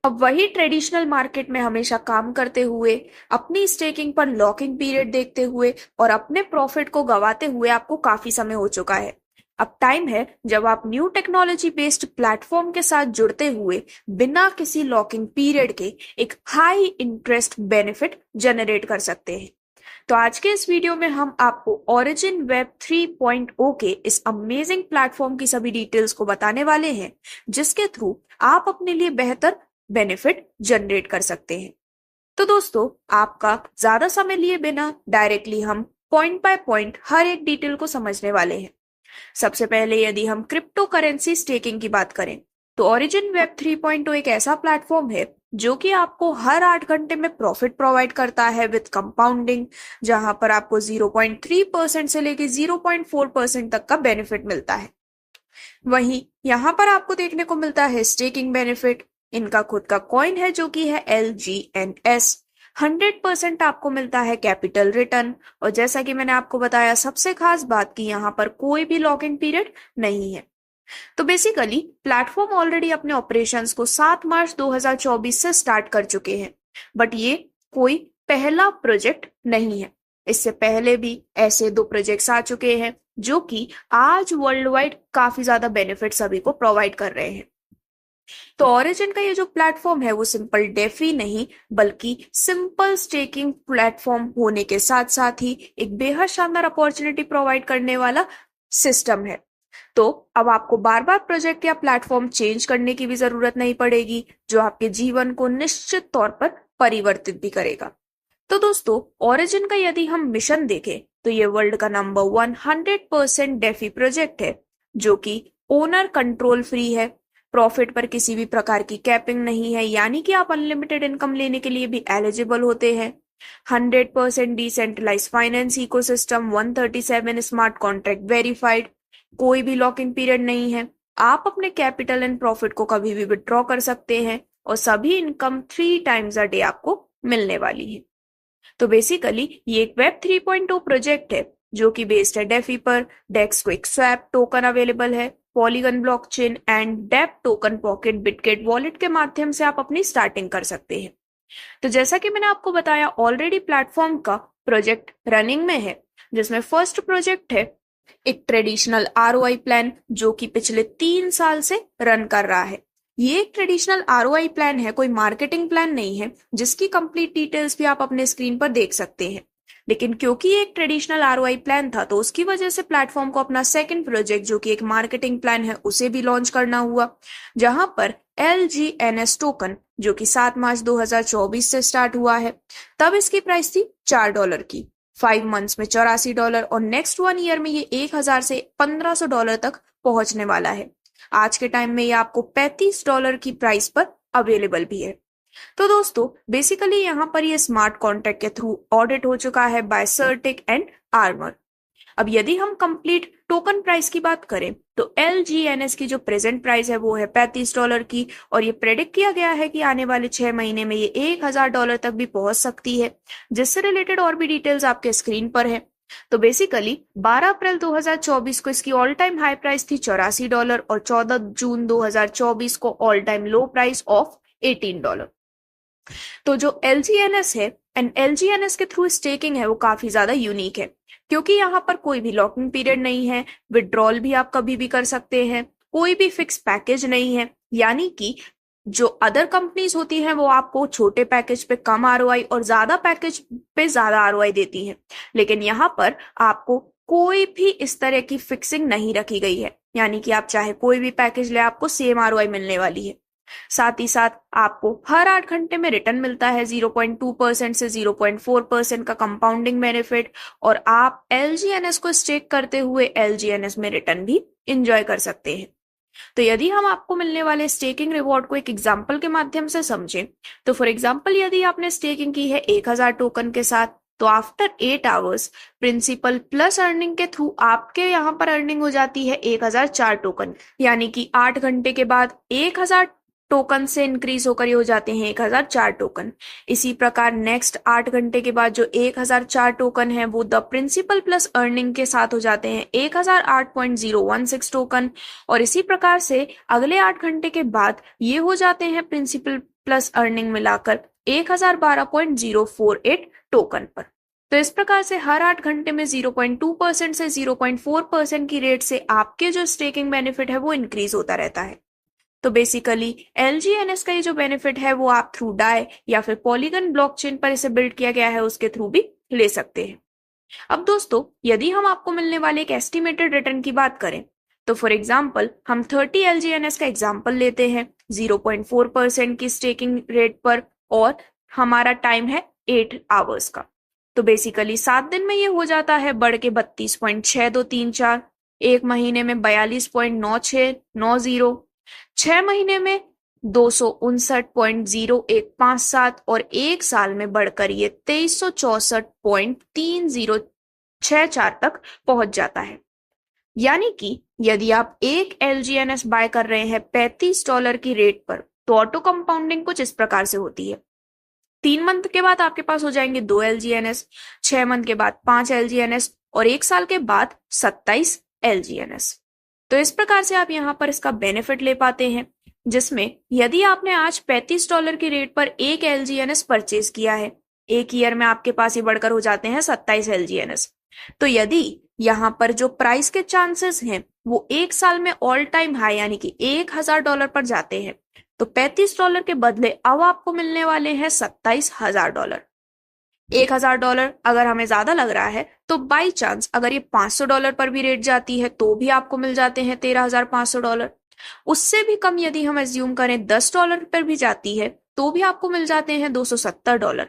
अब वही traditional market में हमेशा काम करते हुए, अपनी स्टेकिंग पर लॉकिंग पीरियड देखते हुए और अपने प्रॉफिट को गंवाते हुए आपको काफी समय हो चुका है। अब टाइम है जब आप न्यू टेक्नोलॉजी बेस्ड प्लेटफॉर्म के साथ जुड़ते हुए बिना किसी लॉकिंग पीरियड के एक हाई इंटरेस्ट बेनिफिट जनरेट कर सकते हैं। तो आज के इस वीडियो में हम आपको ओरिजिन वेब 3.0 के इस अमेजिंग प्लेटफॉर्म की सभी डिटेल्स को बताने वाले हैं, जिसके थ्रू आप अपने लिए बेहतर बेनिफिट जनरेट कर सकते हैं। तो दोस्तों, आपका ज्यादा समय लिए बिना डायरेक्टली हम पॉइंट बाय पॉइंट हर एक डिटेल को समझने वाले हैं। सबसे पहले यदि हम क्रिप्टो करेंसी स्टेकिंग की बात करें, तो ओरिजिन वेब 3.0 एक ऐसा प्लेटफॉर्म है जो कि आपको हर 8 घंटे में प्रॉफिट प्रोवाइड करता है विद कंपाउंडिंग, जहां पर आपको 0.3% से लेके 0.4% तक का बेनिफिट मिलता है। वहीं यहां पर आपको देखने को मिलता है स्टेकिंग बेनिफिट। इनका खुद का कॉइन है जो कि है LGNS। 100% आपको मिलता है कैपिटल रिटर्न, और जैसा कि मैंने आपको बताया, सबसे खास बात कि यहाँ पर कोई भी लॉकिंग पीरियड नहीं है। तो बेसिकली प्लेटफॉर्म ऑलरेडी अपने ऑपरेशंस को 7 मार्च 2024 से स्टार्ट कर चुके हैं, बट ये कोई पहला प्रोजेक्ट नहीं है। इससे पहले भी ऐसे 2 प्रोजेक्ट्स आ चुके हैं जो कि आज वर्ल्ड वाइड काफी ज्यादा बेनिफिट सभी को प्रोवाइड कर रहे हैं। तो ओरिजिन का ये जो प्लेटफॉर्म है वो सिंपल डेफी नहीं, बल्कि सिंपल स्टेकिंग प्लेटफॉर्म होने के साथ साथ ही एक बेहद शानदार अपॉर्चुनिटी प्रोवाइड करने वाला सिस्टम है। तो अब आपको बार बार प्रोजेक्ट या प्लेटफॉर्म चेंज करने की भी जरूरत नहीं पड़ेगी, जो आपके जीवन को निश्चित तौर पर परिवर्तित भी करेगा। तो दोस्तों, ओरिजिन का यदि हम मिशन देखें तो ये वर्ल्ड का नंबर 100% डेफी प्रोजेक्ट है, जो कि ओनर कंट्रोल फ्री है। प्रॉफिट पर किसी भी प्रकार की कैपिंग नहीं है, यानी कि आप अनलिमिटेड इनकम लेने के लिए भी एलिजिबल होते हैं। 100% decentralise finance ecosystem, 137 smart contract verified, कोई भी लॉकिंग पीरियड नहीं है। आप अपने कैपिटल एंड प्रॉफिट को कभी भी विड्रॉ कर सकते हैं, और सभी इनकम 3 टाइम्स अ डे आपको मिलने वाली है। तो बेसिकली ये एक वेब 3.0 प्रोजेक्ट है जो कि बेस्ड है डेफी पर। DEX quick swap token available है, Polygon blockchain and dep token pocket Bitget wallet के माध्यम से आप अपनी स्टार्टिंग कर सकते हैं। तो जैसा कि मैंने आपको बताया, ऑलरेडी प्लेटफॉर्म का प्रोजेक्ट रनिंग में है, जिसमें फर्स्ट प्रोजेक्ट है एक ट्रेडिशनल ROI प्लान जो कि पिछले 3 साल से रन कर रहा है। ये एक ट्रेडिशनल ROI प्लान है, कोई मार्केटिंग प्लान नहीं है, जिसकी कंप्लीट डिटेल्स भी आप अपने स्क्रीन पर देख सकते हैं। लेकिन क्योंकि ये एक ट्रेडिशनल ROI प्लान था, तो उसकी वजह से प्लेटफॉर्म को अपना सेकंड प्रोजेक्ट जो कि एक मार्केटिंग प्लान है उसे भी लॉन्च करना हुआ, जहां पर LGNS टोकन जो कि 7 मार्च 2024 से स्टार्ट हुआ है, तब इसकी प्राइस थी $4 की। 5 मंथ्स में $84 और नेक्स्ट 1 ईयर में ये 1000 से $1500 तक पहुंचने वाला है। आज के टाइम में ये आपको $35 की प्राइस पर अवेलेबल भी है। तो दोस्तों, बेसिकली यहाँ पर ये स्मार्ट कॉन्ट्रैक्ट के थ्रू ऑडिट हो चुका है बाय सर्टिक एंड आर्मर। अब यदि हम कंप्लीट टोकन प्राइस की बात करें तो LGNS की जो प्रेजेंट प्राइस है वो है $35 की, और ये प्रेडिक्ट किया गया है कि आने वाले 6 महीने में ये $1000 तक भी पहुंच सकती है, जिससे रिलेटेड और भी डिटेल्स आपके स्क्रीन पर है। तो बेसिकली 12 अप्रैल 2024 को इसकी ऑल टाइम हाई प्राइस थी $84, और 14 जून 2024 को all time low price of $18। तो जो LGNS है एंड LGNS के थ्रू स्टेकिंग है वो काफी ज्यादा यूनिक है, क्योंकि यहाँ पर कोई भी लॉकिंग पीरियड नहीं है, विड्रॉल भी आप कभी भी कर सकते हैं, कोई भी फिक्स पैकेज नहीं है। यानी कि जो अदर कंपनीज होती हैं वो आपको छोटे पैकेज पे कम ROI और ज्यादा पैकेज पे ज्यादा ROI देती हैं, लेकिन यहाँ पर आपको कोई भी इस तरह की फिक्सिंग नहीं रखी गई है। यानी कि आप चाहे कोई भी पैकेज ले, आपको सेम ROI मिलने वाली है। साथ ही साथ आपको हर 8 घंटे में रिटर्न मिलता है 0.2% से 0.4% का कंपाउंडिंग बेनिफिट, और आप LGNS को स्टेक करते हुए LGNS में रिटर्न भी इंजॉय कर सकते हैं। तो यदि हम आपको मिलने वाले स्टेकिंग रिवॉर्ड को एक एग्जाम्पल के माध्यम से समझें, तो फॉर एग्जाम्पल यदि आपने स्टेकिंग की है 1000 टोकन के साथ, तो after 8 hours principal plus earning के थ्रू आपके यहाँ पर अर्निंग हो जाती है 1004 टोकन। यानी कि 8 घंटे के बाद 1000 टोकन से इंक्रीज होकर ये हो जाते हैं 1004 टोकन। इसी प्रकार नेक्स्ट 8 घंटे के बाद जो 1004 टोकन है वो द प्रिंसिपल प्लस अर्निंग के साथ हो जाते हैं 1008.016 टोकन, और इसी प्रकार से अगले 8 घंटे के बाद ये हो जाते हैं प्रिंसिपल प्लस अर्निंग मिलाकर 1012.048 टोकन पर। तो इस प्रकार से हर 8 घंटे में 0.2% से 0.4% की रेट से आपके जो स्टेकिंग बेनिफिट है वो इंक्रीज होता रहता है। तो बेसिकली LGNS का ये जो बेनिफिट है वो आप थ्रू डाई या फिर पॉलीगन ब्लॉकचेन पर इसे बिल्ड किया गया है उसके थ्रू भी ले सकते हैं। अब दोस्तों, यदि हम आपको मिलने वाले एक एस्टिमेटेड रिटर्न की बात करें तो फॉर एग्जांपल हम 30 LGNS का एग्जांपल लेते हैं 0.4% की स्टेकिंग रेट पर और हमारा टाइम है 8 आवर्स का। तो बेसिकली 7 दिन में ये हो जाता है बढ़ के 32.6234, एक महीने में 42.9690, 6 महीने में 259.0157 और एक साल में बढ़कर ये 2364.3064 तक पहुंच जाता है। यानी कि यदि आप एक LGNS बाय कर रहे हैं $35 की रेट पर तो ऑटो कंपाउंडिंग कुछ इस प्रकार से होती है। 3 मंथ के बाद आपके पास हो जाएंगे 2 LGNS, 6 मंथ के बाद 5 LGNS और एक साल के बाद 27 LGNS। तो इस प्रकार से आप यहाँ पर इसका बेनिफिट ले पाते हैं, जिसमें यदि आपने आज $35 की रेट पर एक LGNS परचेज किया है, एक ईयर में आपके पास ये बढ़कर हो जाते हैं 27 LGNS। तो यदि यहाँ पर जो प्राइस के चांसेस हैं वो एक साल में ऑल टाइम हाई यानी कि $1000 पर जाते हैं, तो $35 के बदले अब आपको मिलने वाले हैं $27,000। $1000 अगर हमें ज्यादा लग रहा है तो बाई चांस अगर ये $500 पर भी रेट जाती है तो भी आपको मिल जाते हैं $13,500। उससे भी कम यदि हम एज्यूम करें $10 पर भी जाती है तो भी आपको मिल जाते हैं $270।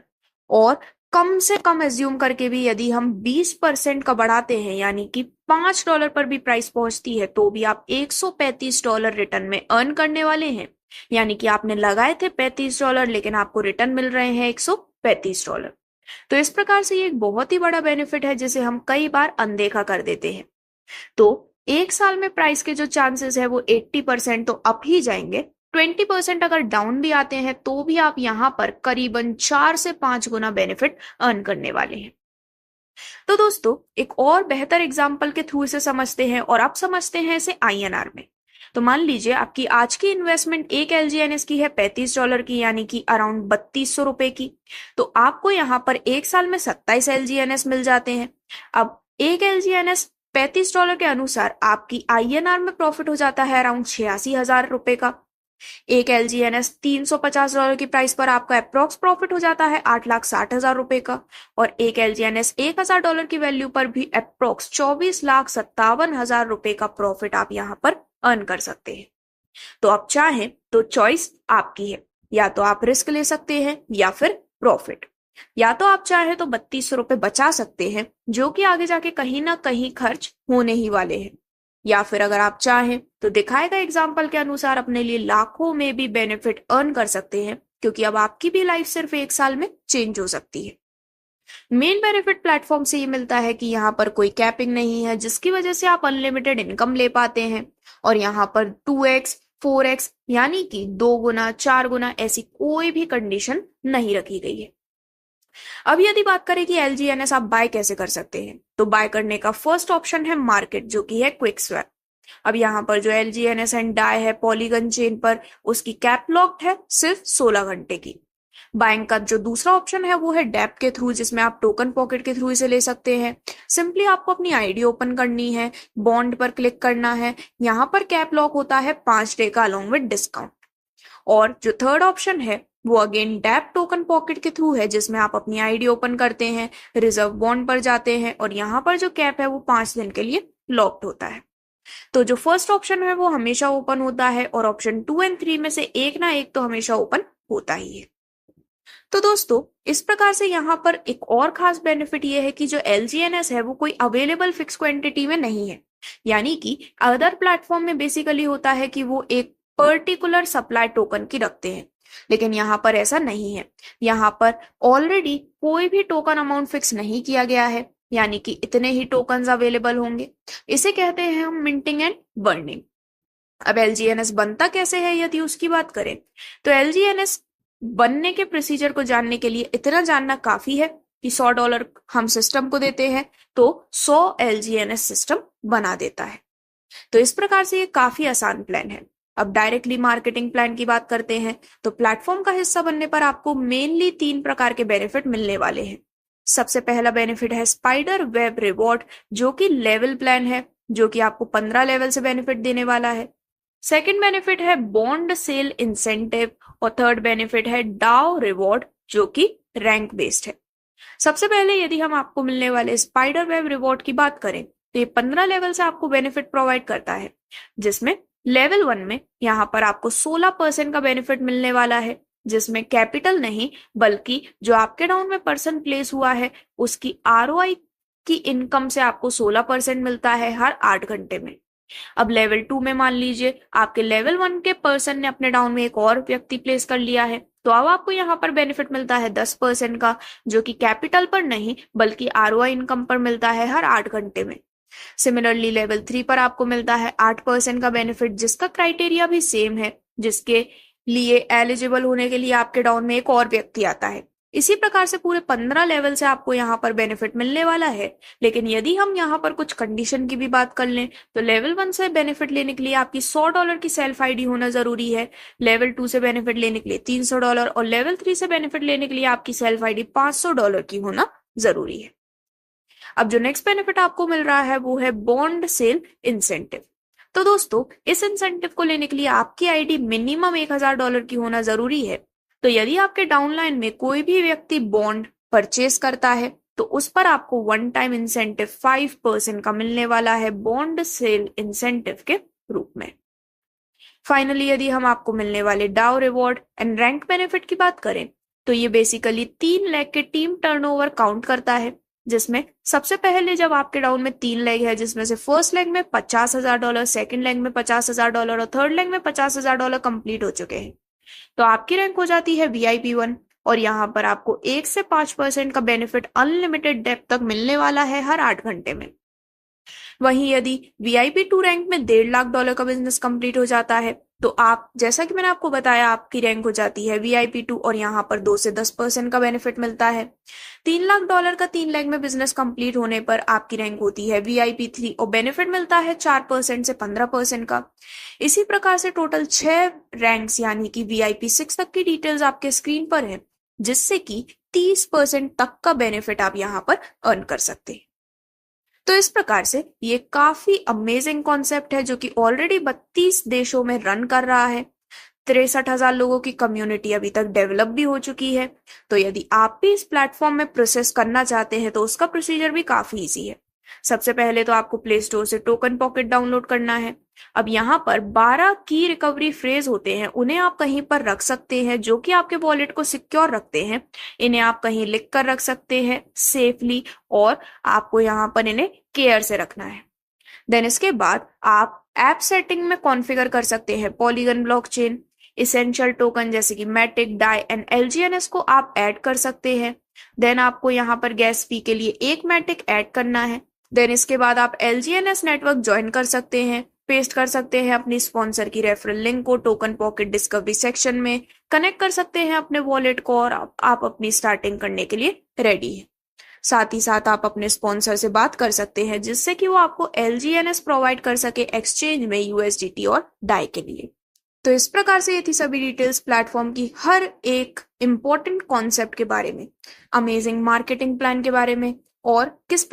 और कम से कम एज्यूम करके भी यदि हम 20% का बढ़ाते हैं यानी कि $5 पर भी प्राइस पहुंचती है तो भी आप $135 रिटर्न में अर्न करने वाले हैं। यानी कि आपने लगाए थे $35 लेकिन आपको रिटर्न मिल रहे हैं $135। तो इस प्रकार से ये एक बहुत ही बड़ा बेनिफिट है जिसे हम कई बार अनदेखा कर देते हैं। तो एक साल में प्राइस के जो चांसेस है वो 80% तो अप ही जाएंगे, 20% अगर डाउन भी आते हैं तो भी आप यहाँ पर करीबन 4 से 5 गुना बेनिफिट अर्न करने वाले हैं। तो दोस्तों, एक और बेहतर एग्जाम्पल के थ्रू इसे समझते हैं और अब समझते हैं इसे INR में। तो मान लीजिए आपकी आज की इन्वेस्टमेंट एक LGNS की है $35 की यानी कि अराउंड 3200 रुपए की। तो आपको यहाँ पर एक साल में 27 LGNS मिल जाते हैं। अब एक LGNS $35 के अनुसार आपकी INR में प्रॉफिट हो जाता है अराउंड 86,000 रुपए का। एक LGNS $350 की प्राइस पर आपका अप्रोक्स प्रॉफिट हो जाता है 8,60,000 रुपए का और एक LGNS $1,000 की वैल्यू पर भी अप्रोक्स 24,57,000 रुपए का प्रॉफिट आप यहाँ पर अर्न कर सकते हैं। तो आप चाहें तो चॉइस आपकी है, या तो आप रिस्क ले सकते हैं या फिर प्रॉफिट, या तो आप चाहें तो 3200 रुपए बचा सकते हैं जो कि आगे जाके कहीं ना कहीं खर्च होने ही वाले हैं, या फिर अगर आप चाहें तो दिखाए गए एग्जाम्पल के अनुसार अपने लिए लाखों में भी बेनिफिट अर्न कर सकते हैं, क्योंकि अब आपकी भी लाइफ सिर्फ एक साल में चेंज हो सकती है। मेन बेनिफिट प्लेटफॉर्म से ये मिलता है कि यहाँ पर कोई कैपिंग नहीं है, जिसकी वजह से आप अनलिमिटेड इनकम ले पाते हैं और यहाँ पर 2x 4x यानी कि 2 गुना 4 गुना ऐसी कोई भी कंडीशन नहीं रखी गई है। अब यदि बात करें कि LGNS आप बाय कैसे कर सकते हैं, तो बाय करने का फर्स्ट ऑप्शन है मार्केट, जो कि है क्विक स्वैप। अब यहाँ पर जो LGNS एंड डाई है पॉलीगन चेन पर, उसकी कैप लॉक्ड है सिर्फ 16 घंटे की। बाइंग का जो दूसरा ऑप्शन है वो है डेप के थ्रू, जिसमें आप टोकन पॉकेट के थ्रू इसे ले सकते हैं। सिंपली आपको अपनी आईडी ओपन करनी है, बॉन्ड पर क्लिक करना है, यहाँ पर कैप लॉक होता है 5 डे का अलॉन्ग विद डिस्काउंट। और जो थर्ड ऑप्शन है वो अगेन डेप टोकन पॉकेट के थ्रू है, जिसमें आप अपनी आईडी ओपन करते हैं, रिजर्व बॉन्ड पर जाते हैं और यहाँ पर जो कैप है वो 5 दिन के लिए लॉक्ड होता है। तो जो फर्स्ट ऑप्शन है वो हमेशा ओपन होता है और ऑप्शन 2 एंड 3 में से एक ना एक तो हमेशा ओपन होता ही है। तो दोस्तों, इस प्रकार से यहाँ पर एक और खास बेनिफिट ये है कि जो LGNS है वो कोई अवेलेबल फिक्स क्वांटिटी में नहीं है। यानी कि अदर प्लेटफॉर्म में बेसिकली होता है कि वो एक पर्टिकुलर सप्लाई टोकन की रखते हैं, लेकिन यहाँ पर ऐसा नहीं है। यहाँ पर ऑलरेडी कोई भी टोकन अमाउंट फिक्स नहीं किया गया है, यानी कि इतने ही टोकन अवेलेबल होंगे। इसे कहते हैं हम मिंटिंग एंड बर्निंग। अब LGNS बनता कैसे है यदि उसकी बात करें, तो LGNS बनने के प्रोसीजर को जानने के लिए इतना जानना काफी है कि $100 हम सिस्टम को देते हैं तो 100 LGNS सिस्टम बना देता है। तो इस प्रकार से ये काफी आसान प्लान है। अब डायरेक्टली मार्केटिंग प्लान की बात करते हैं तो प्लेटफॉर्म का हिस्सा बनने पर आपको मेनली 3 प्रकार के बेनिफिट मिलने वाले हैं। सबसे पहला बेनिफिट है स्पाइडर वेब रिवॉर्ड, जो कि लेवल प्लान है, जो कि आपको 15 लेवल से बेनिफिट देने वाला है। सेकंड बेनिफिट है बॉन्ड सेल इंसेंटिव और थर्ड बेनिफिट है डाउ रिवॉर्ड, जो कि रैंक बेस्ड है। सबसे पहले यदि हम आपको मिलने वाले स्पाइडर वेब रिवॉर्ड की बात करें तो ये 15 लेवल से आपको बेनिफिट प्रोवाइड करता है, जिसमें लेवल 1 में यहाँ पर आपको 16% का बेनिफिट मिलने वाला है, जिसमें कैपिटल नहीं बल्कि जो आपके डाउन में पर्सन प्लेस हुआ है उसकी आरओआई की इनकम से आपको 16% मिलता है हर 8 घंटे में। अब लेवल 2 में मान लीजिए आपके लेवल 1 के पर्सन ने अपने डाउन में एक और व्यक्ति प्लेस कर लिया है, तो अब आपको यहाँ पर बेनिफिट मिलता है 10% का, जो कि कैपिटल पर नहीं बल्कि आरओआई इनकम पर मिलता है हर 8 घंटे में। सिमिलरली लेवल 3 पर आपको मिलता है 8% का बेनिफिट, जिसका क्राइटेरिया भी सेम है, जिसके लिए एलिजिबल होने के लिए आपके डाउन में एक और व्यक्ति आता है। इसी प्रकार से पूरे 15 लेवल से आपको यहाँ पर बेनिफिट मिलने वाला है। लेकिन यदि हम यहाँ पर कुछ कंडीशन की भी बात कर लें तो लेवल 1 से बेनिफिट लेने के लिए आपकी $100 की सेल्फ आईडी होना जरूरी है, लेवल 2 से बेनिफिट लेने के लिए $300 और लेवल 3 से बेनिफिट लेने के लिए आपकी सेल्फ आईडी $500 की होना जरूरी है। अब जो नेक्स्ट बेनिफिट आपको मिल रहा है वो है बॉन्ड सेल इंसेंटिव। तो दोस्तों इस इंसेंटिव को लेने के लिए आपकी आईडी मिनिमम $1000 की होना जरूरी है। तो यदि आपके डाउनलाइन में कोई भी व्यक्ति बॉन्ड परचेस करता है तो उस पर आपको वन टाइम इंसेंटिव 5% का मिलने वाला है बॉन्ड सेल इंसेंटिव के रूप में। फाइनली यदि हम आपको मिलने वाले डाउ रिवॉर्ड एंड रैंक बेनिफिट की बात करें तो ये बेसिकली 3 लेग के टीम टर्नओवर काउंट करता है, जिसमें सबसे पहले जब आपके डाउन में 3 लेग है, जिसमें से फर्स्ट लेग में $50,000, सेकंड लेग में $50,000 और थर्ड लेग में $50,000 कंप्लीट हो चुके हैं, तो आपकी रैंक हो जाती है VIP1 और यहाँ पर आपको 1 से 5% का बेनिफिट अनलिमिटेड डेप्थ तक मिलने वाला है हर 8 घंटे में। वहीं यदि VIP2 रैंक में $1.5 लाख का बिजनेस कंप्लीट हो जाता है तो आप, जैसा कि मैंने आपको बताया, आपकी रैंक हो जाती है VIP2 और यहाँ पर 2 से 10% का बेनिफिट मिलता है। $3 लाख का 3 लाख में बिजनेस कंप्लीट होने पर आपकी रैंक होती है VIP3 और बेनिफिट मिलता है 4% से 15% का। इसी प्रकार से टोटल 6 रैंक्स यानी कि VIP6 तक की डिटेल्स आपके स्क्रीन पर है, जिससे कि 30% तक का बेनिफिट आप यहाँ पर अर्न कर सकते हैं। तो इस प्रकार से ये काफी अमेजिंग कॉन्सेप्ट है जो कि ऑलरेडी 32 देशों में रन कर रहा है। 63,000 लोगों की कम्युनिटी अभी तक डेवलप भी हो चुकी है। तो यदि आप भी इस प्लेटफॉर्म में प्रोसेस करना चाहते हैं तो उसका प्रोसीजर भी काफी इजी है। सबसे पहले तो आपको प्ले स्टोर से टोकन पॉकेट डाउनलोड करना है। अब यहाँ पर 12 की रिकवरी फ्रेज होते हैं, उन्हें आप कहीं पर रख सकते हैं जो कि आपके वॉलेट को सिक्योर रखते हैं। इन्हें आप कहीं लिख कर रख सकते हैं सेफली और आपको यहाँ पर इन्हें केयर से रखना है। देन इसके बाद आप ऐप सेटिंग में कॉन्फ़िगर कर सकते हैं पॉलीगन ब्लॉकचेन, इसेंशियल टोकन जैसे कि मैटिक, डाई एंड LGNS को आप ऐड कर सकते हैं। देन आपको यहाँ पर गैस फी के लिए एक मैटिक ऐड करना है। देन इसके बाद आप LGNS नेटवर्क ज्वाइन कर सकते हैं, पेस्ट कर सकते हैं अपनी स्पॉन्सर की रेफरल लिंक को टोकन पॉकेट डिस्कवरी सेक्शन में, कनेक्ट कर सकते हैं अपने वॉलेट को और आप अपनी स्टार्टिंग करने के लिए रेडी हैं। साथ ही साथ आप अपने स्पॉन्सर से बात कर सकते हैं जिससे कि वो आपको LGNS प्रोवाइड कर सके एक्सचेंज में USDT और डाई के लिए। तो इस प्रकार से ये थी सभी डिटेल्स प्लेटफॉर्म की हर एक इंपॉर्टेंट कॉन्सेप्ट के बारे में, अमेजिंग मार्केटिंग प्लान के बारे में और किस